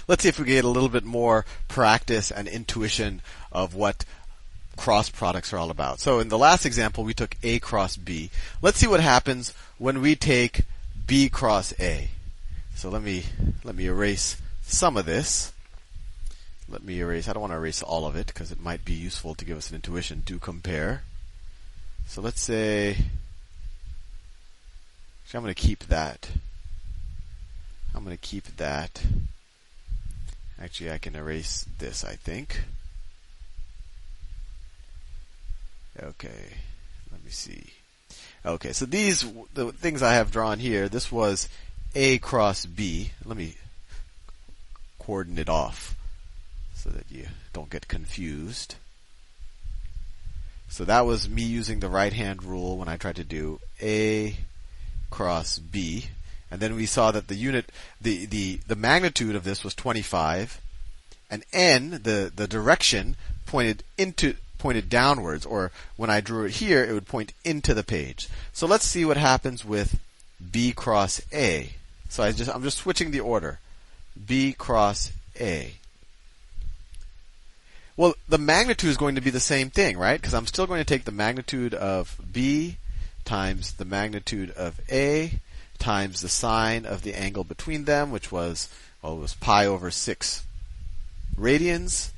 let's see if we get a little bit more practice and intuition of what cross products are all about. So in the last example, we took A cross B. Let's see what happens when we take B cross A. So let me erase some of this. I don't want to erase all of it because it might be useful to give us an intuition. Do compare. So let's say, actually I'm going to keep that. Actually, I can erase this, I think. Okay, let me see. Okay, so the things I have drawn here, this was A cross B. Let me cordon it off so that you don't get confused. So that was me using the right-hand rule when I tried to do A cross B. And then we saw that the magnitude of this was 25, and N, the direction, pointed downwards, or when I drew it here, it would point into the page. So let's see what happens with B cross A. So I'm just switching the order. B cross A. Well, the magnitude is going to be the same thing, right? Because I'm still going to take the magnitude of B times the magnitude of A times the sine of the angle between them, which was, well, it was pi over 6 radians,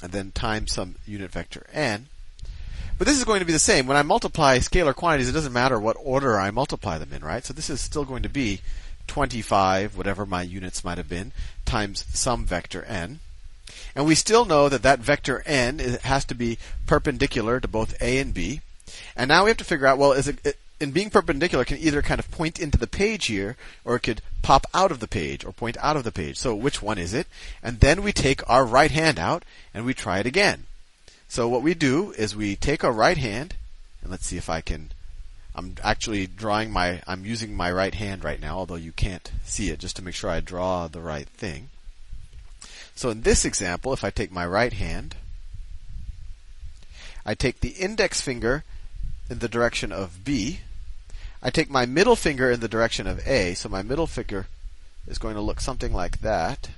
and then times some unit vector n. But this is going to be the same. When I multiply scalar quantities, it doesn't matter what order I multiply them in, right? So this is still going to be 25, whatever my units might have been, times some vector n. And we still know that vector n has to be perpendicular to both A and B. And now we have to figure out, well, in being perpendicular, it can either kind of point into the page here, or it could pop out of the page, or point out of the page. So which one is it? And then we take our right hand out, and we try it again. So what we do is we take our right hand, and let's see if I can, I'm using my right hand right now, although you can't see it, just to make sure I draw the right thing. So in this example, if I take my right hand, I take the index finger in the direction of B. I take my middle finger in the direction of A, so my middle finger is going to look something like that,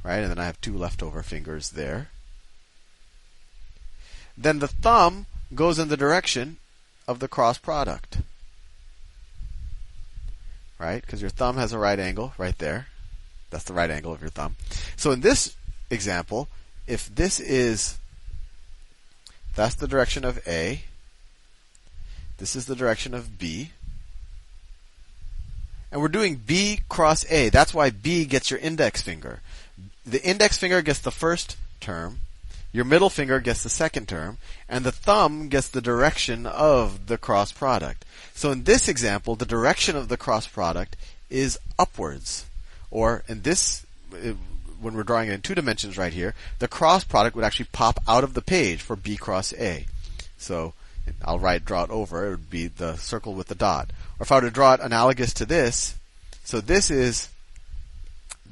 right? And then I have 2 leftover fingers there. Then the thumb goes in the direction of the cross product, right? Because your thumb has a right angle right there. That's the right angle of your thumb. So in this example, if that's the direction of A, this is the direction of B, and we're doing B cross A. That's why B gets your index finger. The index finger gets the first term, your middle finger gets the second term, and the thumb gets the direction of the cross product. So in this example, the direction of the cross product is upwards. Or in this, when we're drawing it in 2 dimensions right here, the cross product would actually pop out of the page for B cross A. So I'll draw it over. It would be the circle with the dot. Or if I were to draw it analogous to this, so this is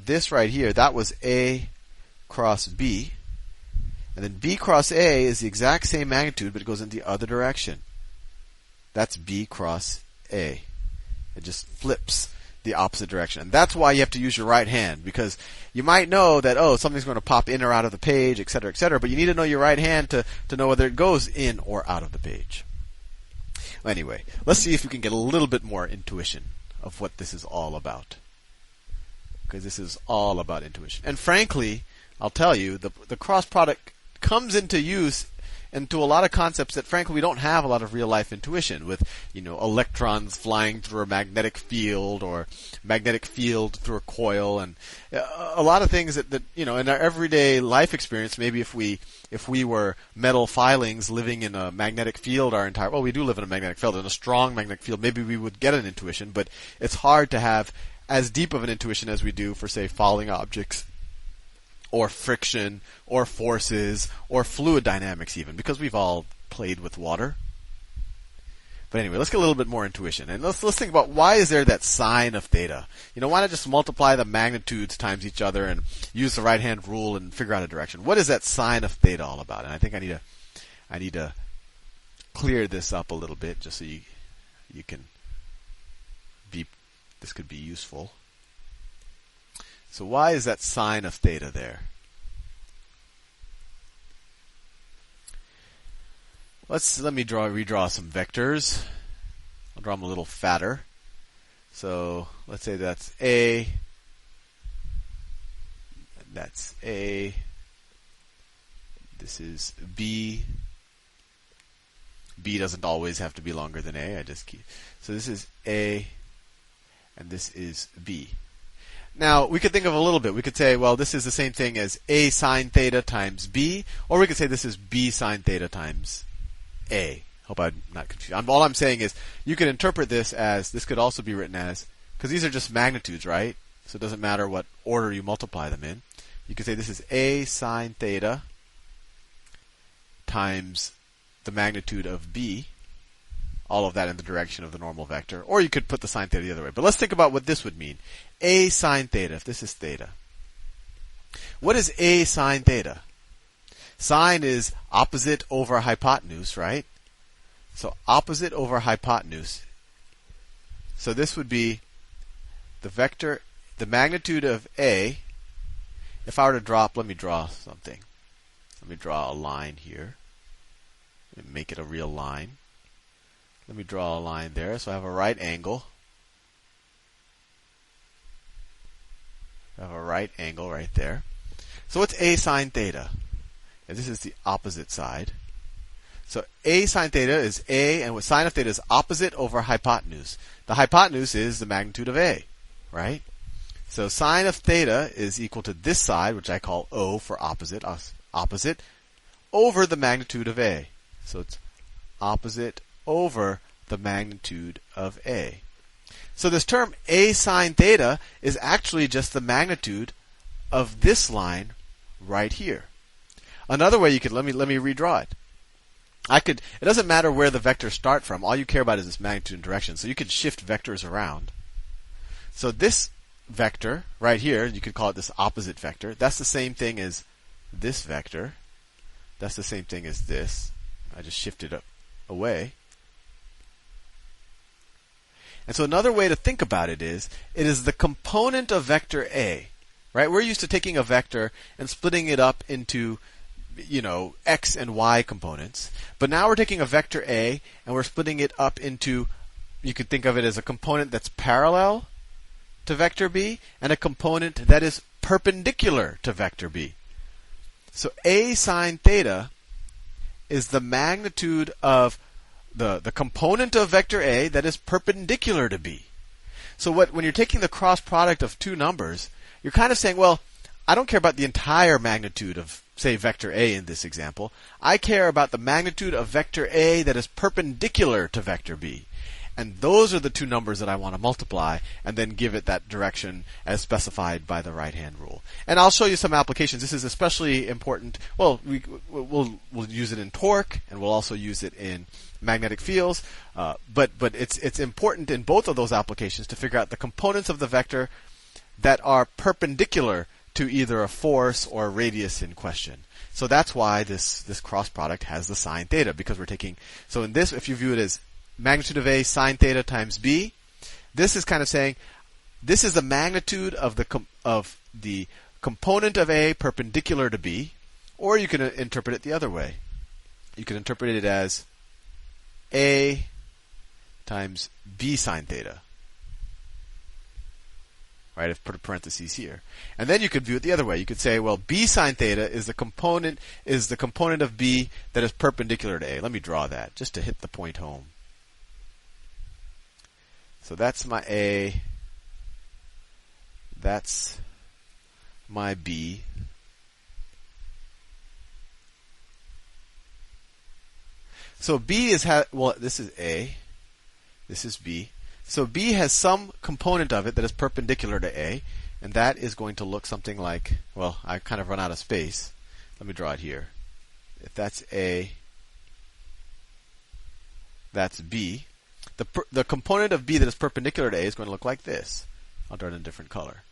this right here. That was A cross B. And then B cross A is the exact same magnitude, but it goes in the other direction. That's B cross A. It just flips the opposite direction. And that's why you have to use your right hand, because you might know that, something's going to pop in or out of the page, etc., etc., but you need to know your right hand to know whether it goes in or out of the page. Well, anyway, let's see if we can get a little bit more intuition of what this is all about. Because this is all about intuition. And frankly, I'll tell you, the cross product comes into use into a lot of concepts that frankly we don't have a lot of real life intuition with, electrons flying through a magnetic field or magnetic field through a coil, and a lot of things that in our everyday life experience, maybe if we were metal filings living in a magnetic field we do live in a magnetic field, in a strong magnetic field, maybe we would get an intuition, but it's hard to have as deep of an intuition as we do for, say, falling objects, or friction, or forces, or fluid dynamics even, because we've all played with water. But anyway, let's get a little bit more intuition. And let's think about, why is there that sine of theta? Why not just multiply the magnitudes times each other and use the right-hand rule and figure out a direction? What is that sine of theta all about? And I think I need to clear this up a little bit just so you can this could be useful. So why is that sine of theta there? Let me redraw some vectors. I'll draw them a little fatter. So let's say that's A. That's A. This is B. B doesn't always have to be longer than A. So this is A, and this is B. Now, we could think of a little bit. We could say, well, this is the same thing as A sine theta times B, or we could say this is B sine theta times A. Hope I'm not confused. All I'm saying is, you could interpret this as, this could also be written as, because these are just magnitudes, right? So it doesn't matter what order you multiply them in. You could say this is A sine theta times the magnitude of B, all of that in the direction of the normal vector, or you could put the sine theta the other way. But let's think about what this would mean. A sine theta, if this is theta. What is A sine theta? Sine is opposite over hypotenuse, right? So opposite over hypotenuse. So this would be the vector, the magnitude of A. If I were to drop, let me draw something. Let me draw a line here. Make it a real line. Let me draw a line there. So I have a right angle. I have a right angle right there. So what's A sine theta? And this is the opposite side. So A sine theta is A, and what sine of theta is opposite over hypotenuse. The hypotenuse is the magnitude of A, right? So sine of theta is equal to this side, which I call O for opposite, over the magnitude of A. So it's opposite over the magnitude of A. So this term A sine theta is actually just the magnitude of this line right here. Another way you could, let me redraw it. It doesn't matter where the vectors start from. All you care about is this magnitude and direction. So you could shift vectors around. So this vector right here, you could call it this opposite vector. That's the same thing as this vector. That's the same thing as this. I just shifted it away. And so another way to think about it is the component of vector A, right? We're used to taking a vector and splitting it up into, X and Y components. But now we're taking a vector A and we're splitting it up into, you could think of it as a component that's parallel to vector B and a component that is perpendicular to vector B. So A sine theta is the magnitude of the component of vector A that is perpendicular to B. So when you're taking the cross product of two numbers, you're kind of saying, well, I don't care about the entire magnitude of, say, vector A in this example. I care about the magnitude of vector A that is perpendicular to vector B. And those are the two numbers that I want to multiply and then give it that direction as specified by the right-hand rule. And I'll show you some applications. This is especially important. Well, we'll use it in torque, and we'll also use it in magnetic fields. But it's important in both of those applications to figure out the components of the vector that are perpendicular to either a force or a radius in question. So that's why this cross product has the sine theta, because we're taking, so in this, if you view it as magnitude of A sine theta times B, this is kind of saying this is the magnitude of the component of A perpendicular to B, or you can interpret it the other way. You can interpret it as A times B sine theta. Right? I've put a parentheses here. And then you could view it the other way. You could say, well, B sine theta is the component of B that is perpendicular to A. Let me draw that just to hit the point home. So that's my A. That's my B. So B is, this is A. This is B. So B has some component of it that is perpendicular to A, and that is going to look something like, well, I kind of run out of space. Let me draw it here. If that's A, that's B. The component of B that is perpendicular to A is going to look like this. I'll draw it in a different color.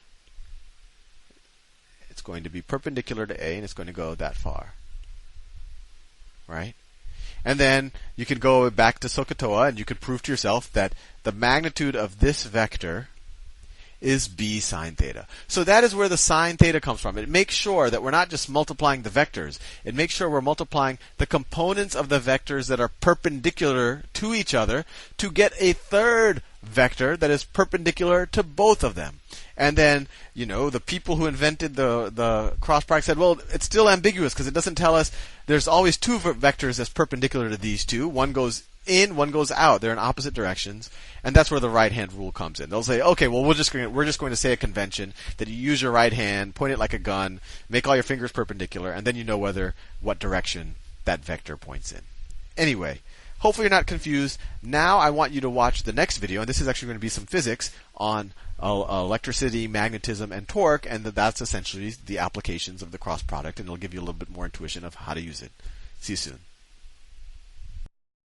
It's going to be perpendicular to A, and it's going to go that far. Right? And then you can go back to SOHCAHTOA, and you could prove to yourself that the magnitude of this vector is b sine theta. So that is where the sine theta comes from. It makes sure that we're not just multiplying the vectors. It makes sure we're multiplying the components of the vectors that are perpendicular to each other to get a third vector that is perpendicular to both of them. And then, the people who invented the cross product said, well, it's still ambiguous because it doesn't tell us there's always two vectors that's perpendicular to these two. One goes in, one goes out. They're in opposite directions. And that's where the right hand rule comes in. They'll say, okay, well, we're just going to say a convention that you use your right hand, point it like a gun, make all your fingers perpendicular, and then you know what direction that vector points in. Anyway, hopefully you're not confused. Now I want you to watch the next video, and this is actually going to be some physics on electricity, magnetism, and torque, and that's essentially the applications of the cross product, and it'll give you a little bit more intuition of how to use it. See you soon.